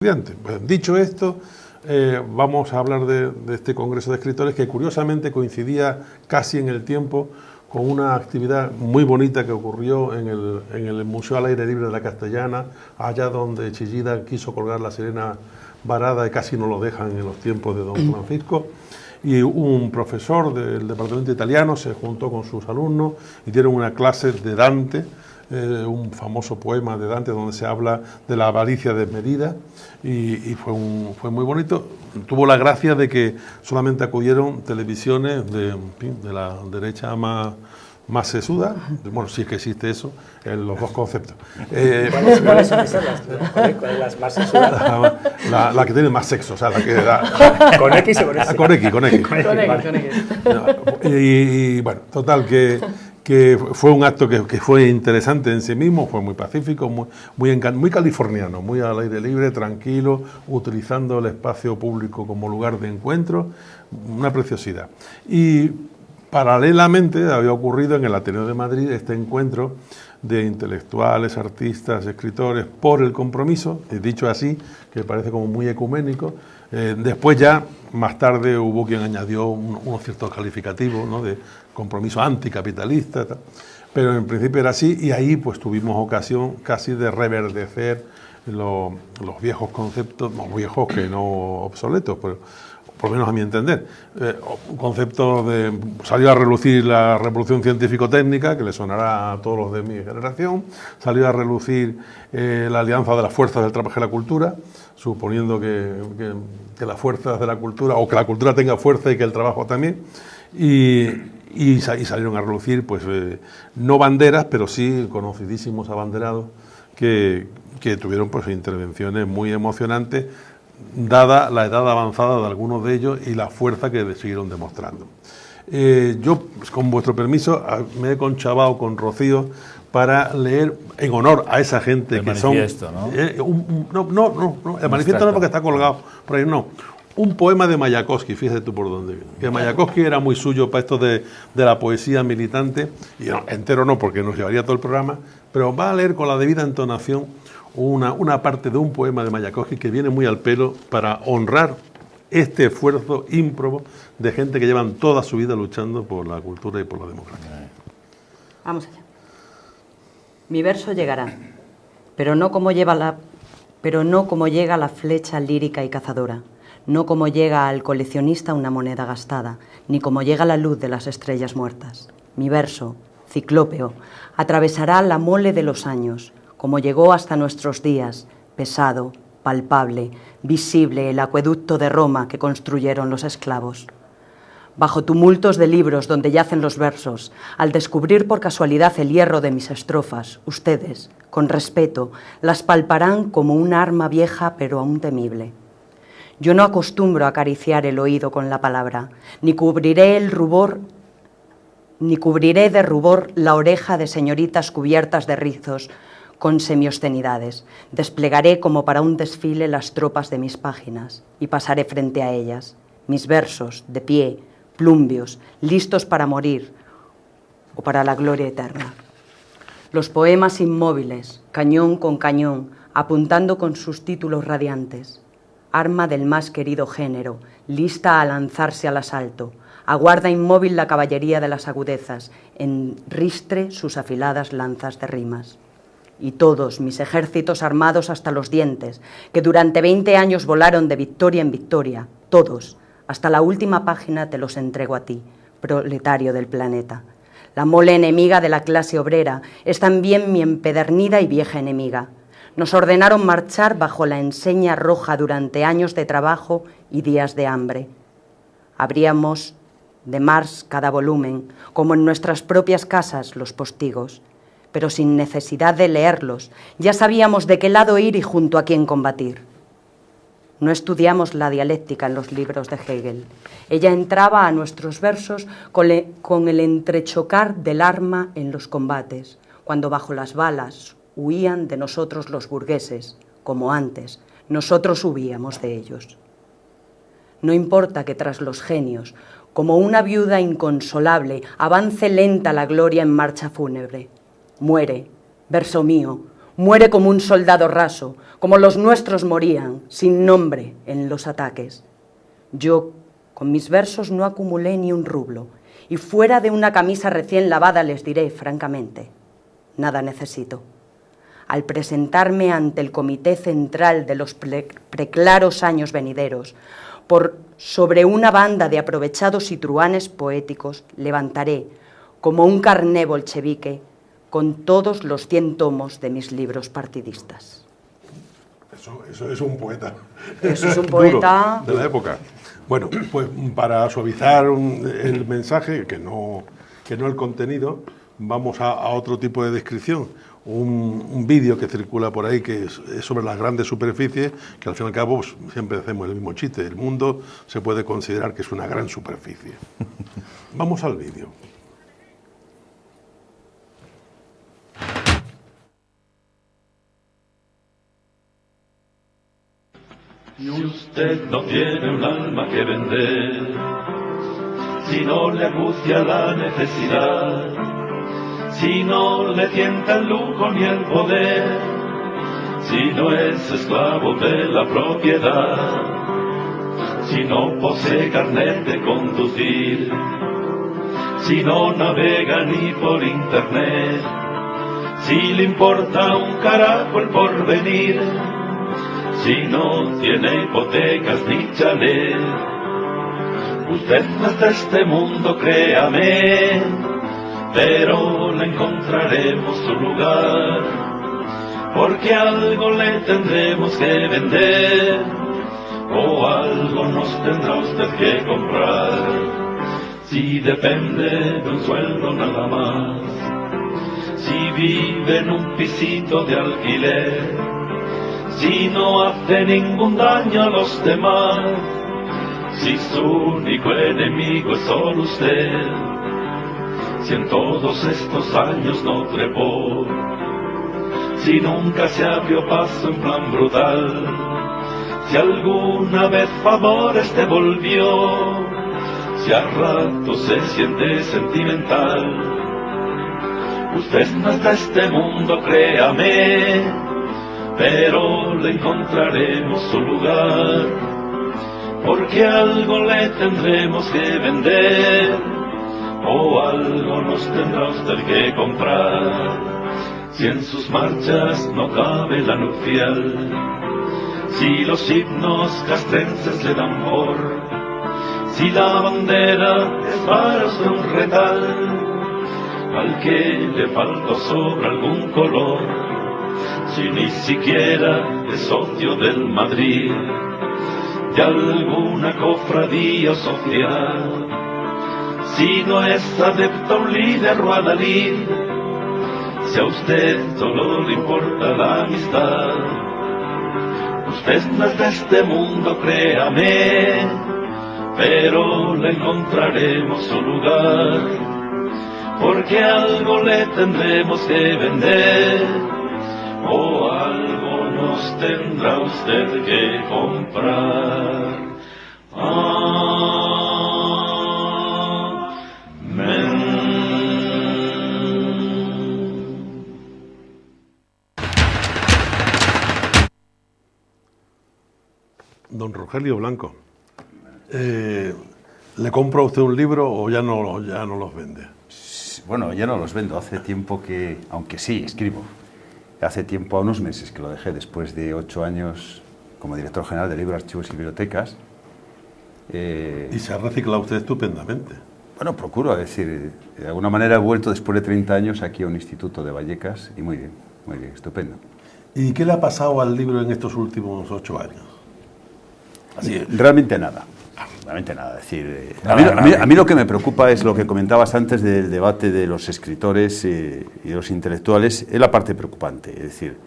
estudiantes. Pues, dicho esto, vamos a hablar de este Congreso de Escritores que curiosamente coincidía casi en el tiempo con una actividad muy bonita que ocurrió en el Museo al Aire Libre de la Castellana, allá donde Chillida quiso colgar la sirena varada y casi no lo dejan en los tiempos de don Francisco. Y un profesor del departamento italiano se juntó con sus alumnos y dieron una clase de Dante, un famoso poema de Dante donde se habla de la avaricia desmedida, y fue muy bonito. Tuvo la gracia de que solamente acudieron televisiones de la derecha más sesuda, bueno, si es que existe eso, en los dos conceptos. ¿Cuáles son esas? Las más sesudas. La que tiene más sexo, o sea, la que da... ¿Con X o con S? Con X. Con X. Y bueno, total, que fue un acto que fue interesante en sí mismo, fue muy pacífico, muy californiano, muy al aire libre, tranquilo, utilizando el espacio público como lugar de encuentro, una preciosidad. Y paralelamente había ocurrido en el Ateneo de Madrid este encuentro de intelectuales, artistas, escritores por el compromiso, dicho así, que parece como muy ecuménico. Después ya, más tarde, hubo quien añadió unos ciertos calificativos, ¿no?, de compromiso anticapitalista, pero en principio era así, y ahí pues tuvimos ocasión casi de reverdecer los viejos conceptos, no viejos que no obsoletos, pero por lo menos a mi entender, un concepto de... Salió a relucir la revolución científico-técnica, que le sonará a todos los de mi generación, salió a relucir la alianza de las fuerzas del trabajo y la cultura, suponiendo que las fuerzas de la cultura, o que la cultura tenga fuerza y que el trabajo también, y salieron a relucir, pues, no banderas, pero sí conocidísimos abanderados que tuvieron pues intervenciones muy emocionantes, dada la edad avanzada de algunos de ellos y la fuerza que siguieron demostrando. Yo, con vuestro permiso, me he conchavado con Rocío para leer en honor a esa gente el que son... ¿no? No, el manifiesto no, porque está colgado por ahí, no. Un poema de Mayakovsky, fíjate tú por dónde. Que Mayakovsky era muy suyo para esto de la poesía militante, y no, entero no, porque nos llevaría todo el programa, pero va a leer con la debida entonación una parte de un poema de Mayakovsky que viene muy al pelo para honrar este esfuerzo ímprobo de gente que llevan toda su vida luchando por la cultura y por la democracia. Vamos allá. Mi verso llegará, pero no como llega la flecha lírica y cazadora, no como llega al coleccionista una moneda gastada, ni como llega la luz de las estrellas muertas. Mi verso, ciclópeo, atravesará la mole de los años, como llegó hasta nuestros días, pesado, palpable, visible el acueducto de Roma que construyeron los esclavos. Bajo tumultos de libros donde yacen los versos, al descubrir por casualidad el hierro de mis estrofas, ustedes, con respeto, las palparán como un arma vieja pero aún temible. Yo no acostumbro a acariciar el oído con la palabra, ni cubriré de rubor la oreja de señoritas cubiertas de rizos con semiobscenidades. Desplegaré como para un desfile las tropas de mis páginas y pasaré frente a ellas, mis versos, de pie, plumbios, listos para morir o para la gloria eterna. Los poemas inmóviles, cañón con cañón, apuntando con sus títulos radiantes. Arma del más querido género, lista a lanzarse al asalto. Aguarda inmóvil la caballería de las agudezas, en ristre sus afiladas lanzas de rimas. Y todos mis ejércitos armados hasta los dientes, que durante 20 años volaron de victoria en victoria, todos, hasta la última página te los entrego a ti, proletario del planeta. La mole enemiga de la clase obrera es también mi empedernida y vieja enemiga. Nos ordenaron marchar bajo la enseña roja durante años de trabajo y días de hambre. Abríamos de Marx cada volumen, como en nuestras propias casas los postigos, pero sin necesidad de leerlos, ya sabíamos de qué lado ir y junto a quién combatir. No estudiamos la dialéctica en los libros de Hegel. Ella entraba a nuestros versos con el entrechocar del arma en los combates, cuando bajo las balas huían de nosotros los burgueses, como antes, nosotros huíamos de ellos. No importa que tras los genios, como una viuda inconsolable, avance lenta la gloria en marcha fúnebre. Muere, verso mío, Muere como un soldado raso, como los nuestros morían, sin nombre, en los ataques. Yo, con mis versos, no acumulé ni un rublo, y fuera de una camisa recién lavada les diré, francamente, nada necesito. Al presentarme ante el Comité Central de los preclaros años venideros, por sobre una banda de aprovechados y truhanes poéticos, levantaré, como un carné bolchevique, con todos los 100 tomos de mis libros partidistas. Eso es un poeta. Eso es un poeta de la época. Bueno, pues para suavizar el mensaje, que no el contenido, vamos a otro tipo de descripción. Un vídeo que circula por ahí que es sobre las grandes superficies, que al fin y al cabo pues, siempre hacemos el mismo chiste. El mundo se puede considerar que es una gran superficie. Vamos al vídeo. Y usted no tiene un alma que vender, si no le acucia la necesidad, si no le tienta el lujo ni el poder, si no es esclavo de la propiedad, si no posee carnet de conducir, si no navega ni por internet, si le importa un carajo el porvenir, si no tiene hipotecas ni chalet. Usted no es de este mundo, créame, pero le encontraremos su lugar, porque algo le tendremos que vender, o algo nos tendrá usted que comprar. Si depende de un sueldo nada más, si vive en un pisito de alquiler, si no hace ningún daño a los demás, si su único enemigo es solo usted, si en todos estos años no trepó, si nunca se abrió paso en plan brutal, si alguna vez favores devolvió, si a ratos se siente sentimental. Usted no es de este mundo, créame, pero le encontraremos su lugar, porque algo le tendremos que vender, o algo nos tendrá usted que comprar. Si en sus marchas no cabe la nupcial, si los himnos castrenses le dan por, si la bandera es para usted un retal, al que le faltó sobre algún color, si ni siquiera es socio del Madrid, de alguna cofradía social, si no es adepto a un líder o adalid, si a usted solo le importa la amistad. Usted no es de este mundo, créame, pero le encontraremos su lugar, porque algo le tendremos que vender, o algo nos tendrá usted que comprar. Amén. Don Rogelio Blanco, ¿le compra usted un libro o ya no los vende? Bueno, ya no los vendo. Hace tiempo que, aunque sí, escribo. Hace tiempo, a unos meses que lo dejé, después de 8 años como director general de Libros, Archivos y Bibliotecas. Y se ha reciclado usted estupendamente. Bueno, procuro, es decir, de alguna manera he vuelto después de 30 años aquí a un instituto de Vallecas y muy bien, estupendo. ¿Y qué le ha pasado al libro en estos últimos 8 años? Así es. Realmente nada. Realmente nada. Es decir, a mí lo que me preocupa es lo que comentabas antes del debate de los escritores y de los intelectuales, es la parte preocupante. Es decir,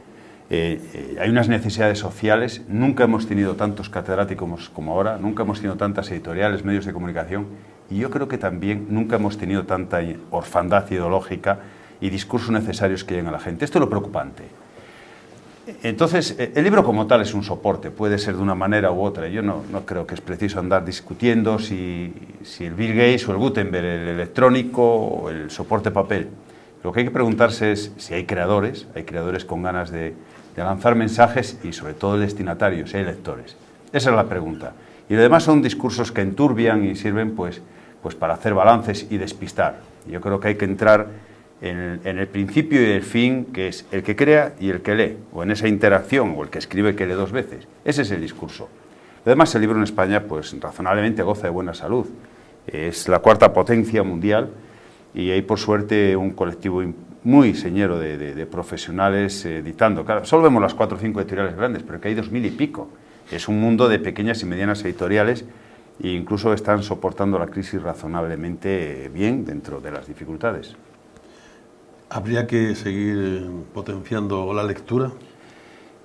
hay unas necesidades sociales, nunca hemos tenido tantos catedráticos como ahora, nunca hemos tenido tantas editoriales, medios de comunicación, y yo creo que también nunca hemos tenido tanta orfandad ideológica y discursos necesarios que lleguen a la gente. Esto es lo preocupante. Entonces, el libro como tal es un soporte, puede ser de una manera u otra. Yo no creo que es preciso andar discutiendo si el Bill Gates o el Gutenberg, el electrónico o el soporte papel. Lo que hay que preguntarse es si hay creadores con ganas de lanzar mensajes y sobre todo el destinatario, si hay lectores. Esa es la pregunta. Y lo demás son discursos que enturbian y sirven pues para hacer balances y despistar. Yo creo que hay que entrar en el principio y el fin, que es el que crea y el que lee, o en esa interacción, o el que escribe que lee 2 veces. Ese es el discurso. Además, el libro en España, pues razonablemente goza de buena salud. Es la 4ª potencia mundial y hay, por suerte, un colectivo muy señero de profesionales editando. Claro, solo vemos las 4 o 5 editoriales grandes, pero que hay 2000 y pico. Es un mundo de pequeñas y medianas editoriales e incluso están soportando la crisis razonablemente bien dentro de las dificultades. ¿Habría que seguir potenciando la lectura?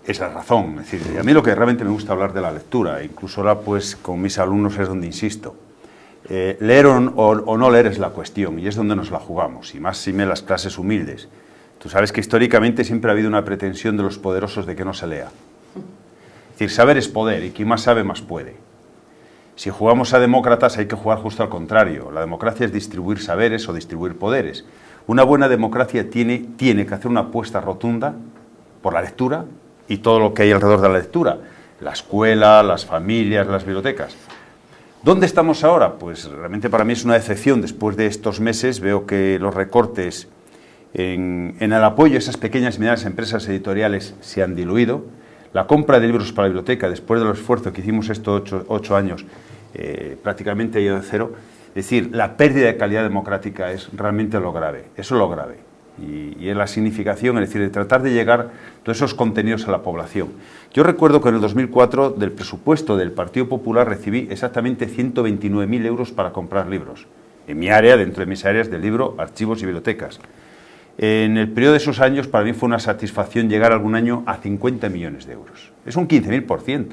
Esa es la razón. Es decir, a mí lo que realmente me gusta hablar de la lectura, incluso ahora pues con mis alumnos es donde insisto. Leer o no leer es la cuestión y es donde nos la jugamos, y más si me las clases humildes. Tú sabes que históricamente siempre ha habido una pretensión de los poderosos de que no se lea. Es decir, saber es poder y quien más sabe más puede. Si jugamos a demócratas hay que jugar justo al contrario. La democracia es distribuir saberes o distribuir poderes. Una buena democracia tiene que hacer una apuesta rotunda por la lectura y todo lo que hay alrededor de la lectura. La escuela, las familias, las bibliotecas. ¿Dónde estamos ahora? Pues realmente para mí es una decepción. Después de estos meses veo que los recortes en el apoyo a esas pequeñas y medianas empresas editoriales se han diluido. La compra de libros para la biblioteca, después del esfuerzo que hicimos estos 8 años, prácticamente ha ido de cero. Es decir, la pérdida de calidad democrática es realmente lo grave. Eso es lo grave. Y es la significación, es decir, de tratar de llegar todos esos contenidos a la población. Yo recuerdo que en el 2004 del presupuesto del Partido Popular recibí exactamente 129.000 euros para comprar libros. En mi área, dentro de mis áreas de libro, archivos y bibliotecas. En el periodo de esos años, para mí fue una satisfacción llegar algún año a 50 millones de euros. Es un 15.000%.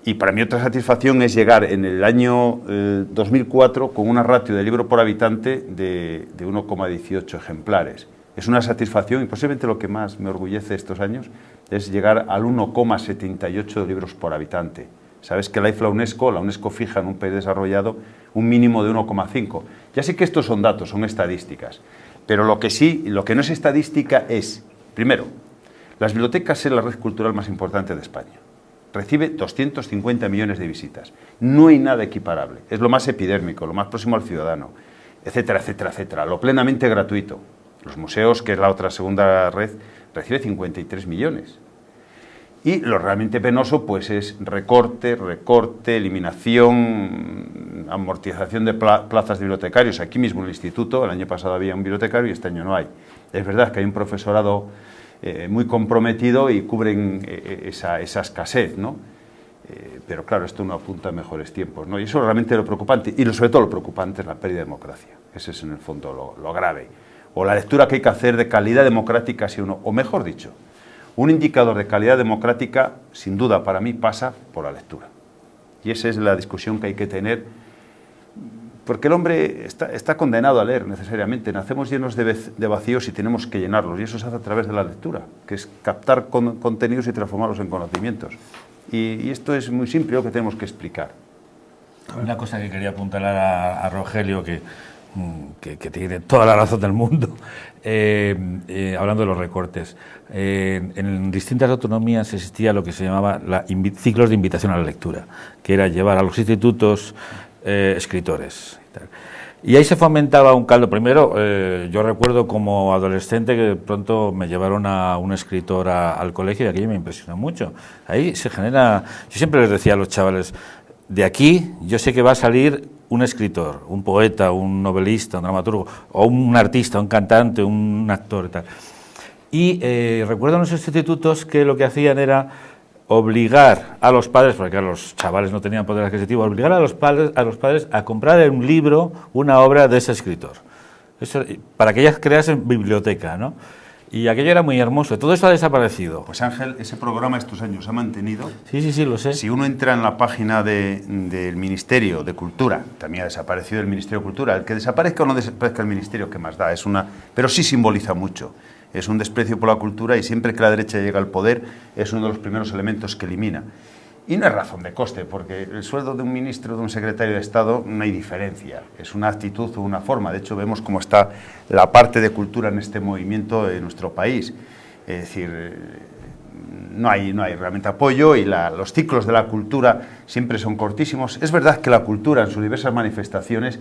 Y para mí otra satisfacción es llegar en el año 2004 con una ratio de libro por habitante de 1,18 ejemplares. Es una satisfacción y posiblemente lo que más me orgullece estos años es llegar al 1,78 libros por habitante. Sabes que la UNESCO fija en un país desarrollado un mínimo de 1,5. Ya sé que estos son datos, son estadísticas. Pero lo que no es estadística es, primero, las bibliotecas es la red cultural más importante de España. Recibe 250 millones de visitas. No hay nada equiparable. Es lo más epidérmico, lo más próximo al ciudadano, etcétera, etcétera, etcétera. Lo plenamente gratuito. Los museos, que es la otra segunda red, recibe 53 millones. Y lo realmente penoso pues es recorte, eliminación, amortización de plazas de bibliotecarios. Aquí mismo en el instituto, el año pasado había un bibliotecario y este año no hay. Es verdad que hay un profesorado muy comprometido y cubren esa escasez, ¿no? Pero claro, esto no apunta a mejores tiempos, ¿no? Y eso es realmente lo preocupante. Y sobre todo lo preocupante es la pérdida de democracia. Ese es en el fondo lo grave. O la lectura que hay que hacer de calidad democrática, si uno, o mejor dicho, un indicador de calidad democrática, sin duda, para mí, pasa por la lectura. Y esa es la discusión que hay que tener, porque el hombre está condenado a leer necesariamente. Nacemos llenos de vacíos y tenemos que llenarlos, y eso se hace a través de la lectura, que es captar contenidos y transformarlos en conocimientos. Y esto es muy simple, lo que tenemos que explicar. Una cosa que quería apuntalar a Rogelio, que tiene toda la razón del mundo, hablando de los recortes. En distintas autonomías existía lo que se llamaba ciclos de invitación a la lectura, que era llevar a los institutos escritores. Y ahí se fomentaba un caldo. Primero, yo recuerdo como adolescente que de pronto me llevaron a un escritor al colegio y aquello me impresionó mucho. Ahí se genera... Yo siempre les decía a los chavales, de aquí yo sé que va a salir un escritor, un poeta, un novelista, un dramaturgo, o un artista, un cantante, un actor y tal. Y recuerdo en los institutos que lo que hacían era obligar a los padres, porque claro, los chavales no tenían poder adquisitivo, obligar a los padres a comprar un libro, una obra de ese escritor. Eso, para que ellas creasen biblioteca, ¿no? Y aquello era muy hermoso. Todo eso ha desaparecido. Pues Ángel, ese programa estos años ha mantenido. Sí, lo sé. Si uno entra en la página del Ministerio de Cultura, también ha desaparecido el Ministerio de Cultura. El que desaparezca o no desaparezca el Ministerio, ¿qué más da? Pero sí simboliza mucho. Es un desprecio por la cultura y siempre que la derecha llega al poder es uno de los primeros elementos que elimina. Y no es razón de coste, porque el sueldo de un ministro, de un secretario de Estado, no hay diferencia. Es una actitud o una forma. De hecho, vemos cómo está la parte de cultura en este movimiento en nuestro país. Es decir, no hay realmente apoyo y los ciclos de la cultura siempre son cortísimos. Es verdad que la cultura en sus diversas manifestaciones